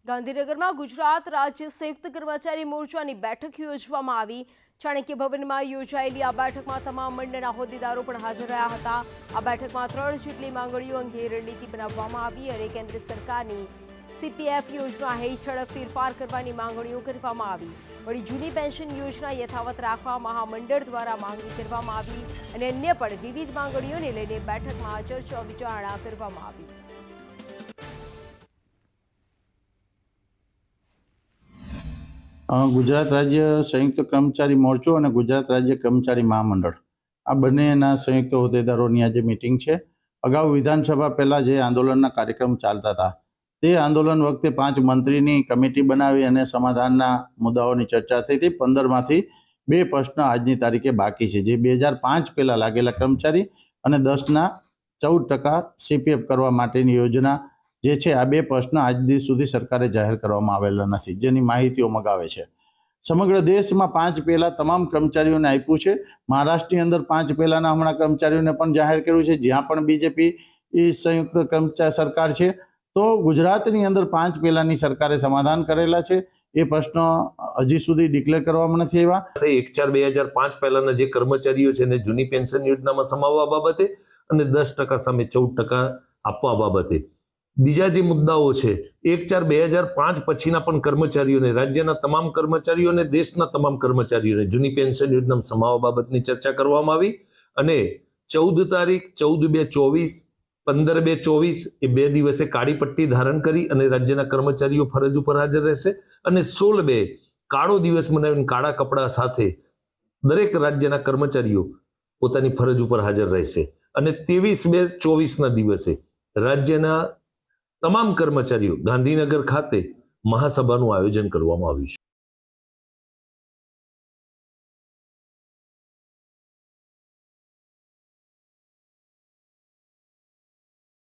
ગાંધીનગરમાં ગુજરાત રાજ્ય સંયુક્ત કર્મચારી મોરચાની બેઠક યોજવામાં આવી। ચાણક્ય ભવનમાં યોજાયેલી આ બેઠકમાં તમામ મંડળના હોદ્દેદારો પણ હાજર રહ્યા હતા। આ બેઠકમાં 3 જેટલી માંગણીઓ અંગે રણનીતિ બનાવવામાં આવી અને કેન્દ્ર સરકારની CPF યોજના હેઠળ ફેરફાર કરવાની માંગણીઓ કરવામાં આવી। વળી જૂની પેન્શન યોજના યથાવત રાખવા મહામંડળ દ્વારા માંગણી કરવામાં આવી અને અન્ય પણ વિવિધ માંગણીઓને લઈને બેઠકમાં ચર્ચા વિચારણા કરવામાં આવી। ગુજરાત રાજ્ય સંયુક્ત કર્મચારી મોરચો અને ગુજરાત રાજ્ય કર્મચારી મહામંડળ આ બંનેના સંયુક્ત હોદ્દેદારોની આજે મીટિંગ છે। અગાઉ વિધાનસભા પહેલા જે આંદોલનના કાર્યક્રમ ચાલતા હતા તે આંદોલન વખતે 5 મંત્રીની કમિટી બનાવી અને સમાધાનના મુદ્દાઓની ચર્ચા થઈ હતી। 15માંથી 2 પ્રશ્ન આજની તારીખે બાકી છે, જે 2005 પહેલા લાગેલા કર્મચારી અને 10ના 14% CPF કરવા માટેની યોજના જે છે। આ 2 પ્રશ્ન આજ દિવસ સુધી સરકારે જાહેર કરવામાં આવેલા નથી, જેની માહિતીઓ મગાવે છે। સમગ્ર દેશમાં 5 પહેલા તમામ કર્મચારીઓને આપ્યું છે। મહારાષ્ટ્રની અંદર 5 પહેલાના હમણાં કર્મચારીઓને પણ જાહેર કર્યું છે, જ્યાં પણ બીજેપી સંયુક્ત કર્મચારી સરકાર છે। તો ગુજરાતની અંદર 5 પહેલાની સરકારે સમાધાન કરેલા છે। એ પ્રશ્નો હજી સુધી ડિક્લેર કરવામાં નથી આવ્યા। 1/4/2005 પહેલાના જે કર્મચારીઓ છે ને જૂની પેન્શન યોજનામાં સમાવવા બાબતે અને 10% સામે 14% આપવા બાબતે બીજા જે મુદ્દાઓ છે 1/4/2005 પછીના પણ કર્મચારીઓને, રાજ્યના તમામ કર્મચારીઓને, દેશના તમામ કર્મચારીઓને જૂની પેન્શન યોજનામાં સમાવવા બાબતની ચર્ચા કરવામાં આવી અને 14 તારીખ 14/2/24 15/2/24 એ 2 દિવસે કાળી પટ્ટી ધારણ કરી અને રાજ્યના કર્મચારીઓ ફરજ ઉપર હાજર રહેશે અને 16/2 કાળો દિવસ મનાવીને કાળા કપડા સાથે દરેક રાજ્યના કર્મચારીઓ પોતાની ફરજ ઉપર હાજર રહેશે અને 23/2/24 ના દિવસે રાજ્યના તમામ કર્મચારીઓ ગાંધીનગર ખાતે મહાસભાનું આયોજન કરવામાં આવ્યું છે।